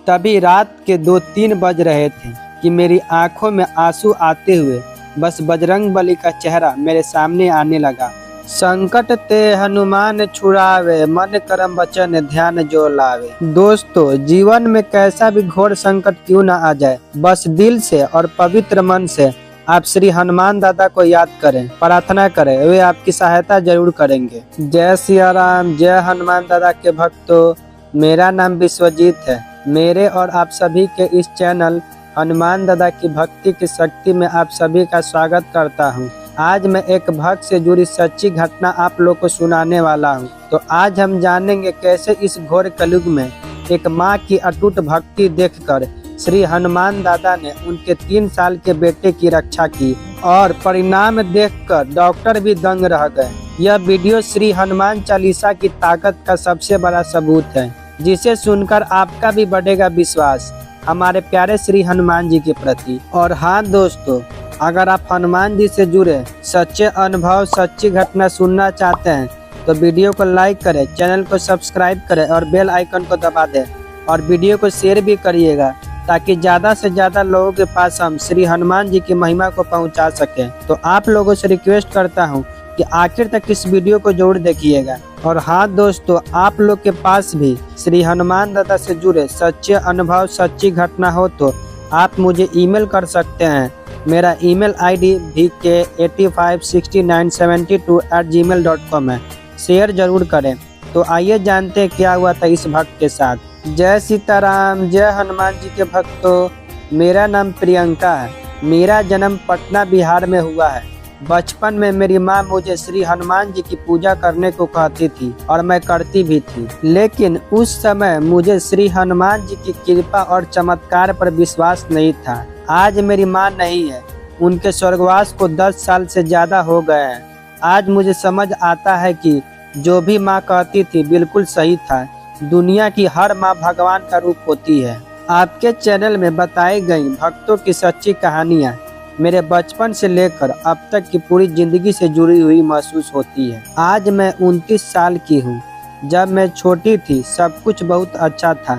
तभी रात के 2-3 बज रहे थे कि मेरी आंखों में आंसू आते हुए बस बजरंगबली का चेहरा मेरे सामने आने लगा। संकट ते हनुमान छुड़ावे, मन करम बचन ध्यान जो लावे। दोस्तों, जीवन में कैसा भी घोर संकट क्यों ना आ जाए, बस दिल से और पवित्र मन से आप श्री हनुमान दादा को याद करें, प्रार्थना करें, वे आपकी सहायता जरूर करेंगे। जय सिया राम, जय हनुमान दादा के भक्तों। मेरा नाम विश्वजीत है। मेरे और आप सभी के इस चैनल हनुमान दादा की भक्ति की शक्ति में आप सभी का स्वागत करता हूं। आज मैं एक भक्त से जुड़ी सच्ची घटना आप लोग को सुनाने वाला हूं। तो आज हम जानेंगे कैसे इस घोर कलयुग में एक मां की अटूट भक्ति देखकर श्री हनुमान दादा ने उनके 3 साल के बेटे की रक्षा की और परिणाम देखकर डॉक्टर भी दंग रह गए। यह वीडियो श्री हनुमान चालीसा की ताकत का सबसे बड़ा सबूत है, जिसे सुनकर आपका भी बढ़ेगा विश्वास हमारे प्यारे श्री हनुमान जी के प्रति। और हाँ दोस्तों, अगर आप हनुमान जी से जुड़े सच्चे अनुभव, सच्ची घटना सुनना चाहते हैं तो वीडियो को लाइक करें, चैनल को सब्सक्राइब करें और बेल आइकन को दबा दें और वीडियो को शेयर भी करिएगा ताकि ज़्यादा से ज़्यादा लोगों के पास हम श्री हनुमान जी की महिमा को पहुंचा सकें। तो आप लोगों से रिक्वेस्ट करता हूं कि आखिर तक इस वीडियो को जरूर देखिएगा। और हाँ दोस्तों, आप लोग के पास भी श्री हनुमान दादा से जुड़े सच्चे अनुभव, सच्ची घटना हो तो आप मुझे ईमेल कर सकते हैं। मेरा ईमेल आईडी vk856972@gmail.com है। शेयर जरूर करें। तो आइए जानते हैं क्या हुआ था इस भक्त के साथ। जय सीताराम, जय हनुमान जी के भक्तों। मेरा नाम प्रियंका है। मेरा जन्म पटना बिहार में हुआ है। बचपन में मेरी माँ मुझे श्री हनुमान जी की पूजा करने को कहती थी और मैं करती भी थी, लेकिन उस समय मुझे श्री हनुमान जी की कृपा और चमत्कार पर विश्वास नहीं था। आज मेरी माँ नहीं है, उनके स्वर्गवास को 10 साल से ज्यादा हो गए हैं। आज मुझे समझ आता है कि जो भी माँ कहती थी बिल्कुल सही था। दुनिया की हर माँ भगवान का रूप होती है। आपके चैनल में बताई गई भक्तों की सच्ची कहानियाँ मेरे बचपन से लेकर अब तक की पूरी जिंदगी से जुड़ी हुई महसूस होती है। आज मैं 29 साल की हूँ। जब मैं छोटी थी सब कुछ बहुत अच्छा था,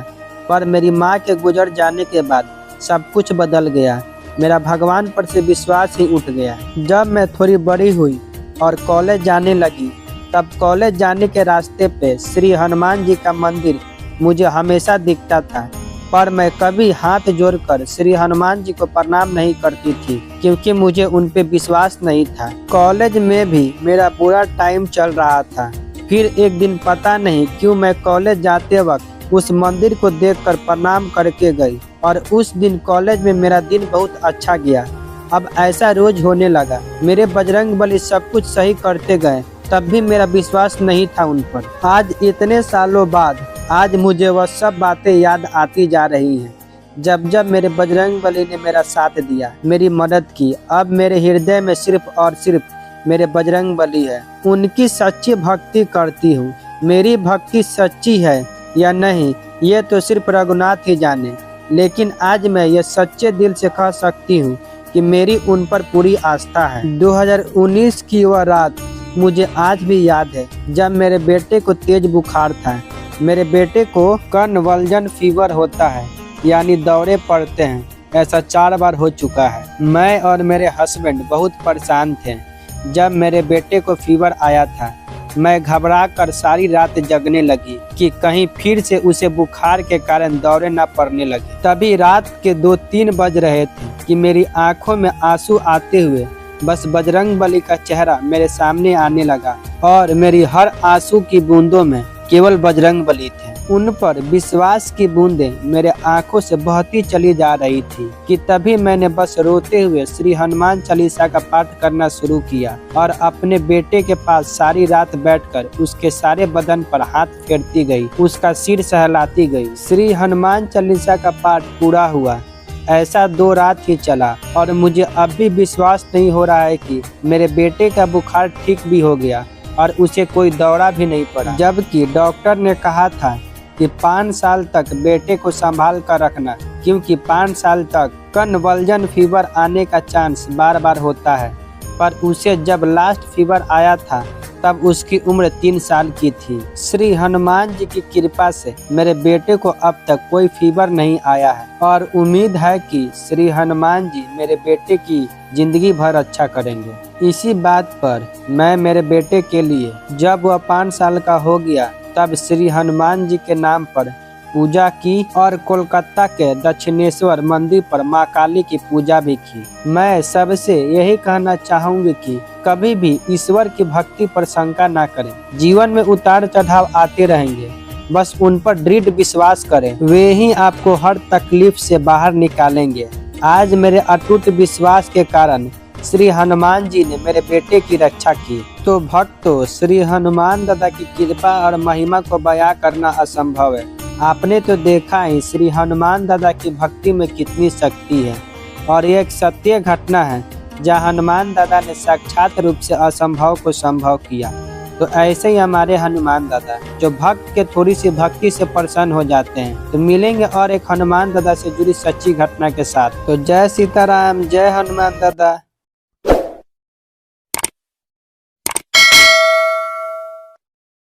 पर मेरी माँ के गुजर जाने के बाद सब कुछ बदल गया। मेरा भगवान पर से विश्वास ही उठ गया। जब मैं थोड़ी बड़ी हुई और कॉलेज जाने लगी, तब कॉलेज जाने के रास्ते पे श्री हनुमान जी का मंदिर मुझे हमेशा दिखता था, पर मैं कभी हाथ जोड़कर श्री हनुमान जी को प्रणाम नहीं करती थी क्योंकि मुझे उन पे विश्वास नहीं था। कॉलेज में भी मेरा बुरा टाइम चल रहा था। फिर एक दिन पता नहीं क्यों मैं कॉलेज जाते वक्त उस मंदिर को देखकर प्रणाम करके गई और उस दिन कॉलेज में मेरा दिन बहुत अच्छा गया। अब ऐसा रोज होने लगा। मेरे बजरंगबली सब कुछ सही करते गए, तब भी मेरा विश्वास नहीं था उन पर। आज इतने सालों बाद आज मुझे वह सब बातें याद आती जा रही हैं, जब जब मेरे बजरंगबली ने मेरा साथ दिया, मेरी मदद की। अब मेरे हृदय में सिर्फ और सिर्फ मेरे बजरंगबली है। उनकी सच्ची भक्ति करती हूँ। मेरी भक्ति सच्ची है या नहीं ये तो सिर्फ रघुनाथ ही जाने, लेकिन आज मैं ये सच्चे दिल से कह सकती हूँ कि मेरी उन पर पूरी आस्था है। 2019 की वह रात मुझे आज भी याद है, जब मेरे बेटे को तेज बुखार था। मेरे बेटे को कन्वल्जन फीवर होता है, यानी दौरे पड़ते हैं। ऐसा 4 बार हो चुका है। मैं और मेरे हस्बैंड बहुत परेशान थे। जब मेरे बेटे को फीवर आया था, मैं घबरा कर सारी रात जगने लगी कि कहीं फिर से उसे बुखार के कारण दौरे न पड़ने लगे। तभी रात के 2-3 बज रहे थे कि मेरी आंखों में आंसू आते हुए बस बजरंगबली का चेहरा मेरे सामने आने लगा और मेरी हर आंसू की बूंदों में केवल बजरंगबली थे। उन पर विश्वास की बूंदें मेरे आंखों से बहती चली जा रही थी कि तभी मैंने बस रोते हुए श्री हनुमान चालीसा का पाठ करना शुरू किया और अपने बेटे के पास सारी रात बैठकर उसके सारे बदन पर हाथ फेरती गई, उसका सिर सहलाती गई। श्री हनुमान चालीसा का पाठ पूरा हुआ। ऐसा 2 रात ही चला और मुझे अब भी विश्वास नहीं हो रहा है कि मेरे बेटे का बुखार ठीक भी हो गया और उसे कोई दौरा भी नहीं पड़ा, जबकि डॉक्टर ने कहा था कि 5 साल तक बेटे को संभाल कर रखना, क्योंकि 5 साल तक कन्वल्जन फीवर आने का चांस बार बार होता है। पर उसे जब लास्ट फीवर आया था तब उसकी उम्र 3 साल की थी। श्री हनुमान जी की कृपा से मेरे बेटे को अब तक कोई फीवर नहीं आया है और उम्मीद है कि श्री हनुमान जी मेरे बेटे की जिंदगी भर अच्छा करेंगे। इसी बात पर मैं मेरे बेटे के लिए जब वह 5 साल का हो गया तब श्री हनुमान जी के नाम पर पूजा की और कोलकाता के दक्षिणेश्वर मंदिर पर मां काली की पूजा भी की। मैं सबसे यही कहना चाहूंगी कि कभी भी ईश्वर की भक्ति पर शंका ना करें। जीवन में उतार चढ़ाव आते रहेंगे, बस उन पर दृढ़ विश्वास करें, वे ही आपको हर तकलीफ से बाहर निकालेंगे। आज मेरे अटूट विश्वास के कारण श्री हनुमान जी ने मेरे बेटे की रक्षा की। तो भक्तों, श्री हनुमान दादा की कृपा और महिमा को बयां करना असंभव है। आपने तो देखा ही श्री हनुमान दादा की भक्ति में कितनी शक्ति है और यह एक सत्य घटना है जहाँ हनुमान दादा ने साक्षात रूप से असंभव को संभव किया। तो ऐसे ही हमारे हनुमान दादा जो भक्त के थोड़ी सी भक्ति से प्रसन्न हो जाते हैं। तो मिलेंगे और एक हनुमान दादा से जुड़ी सच्ची घटना के साथ। तो जय सीताराम, जय हनुमान दादा।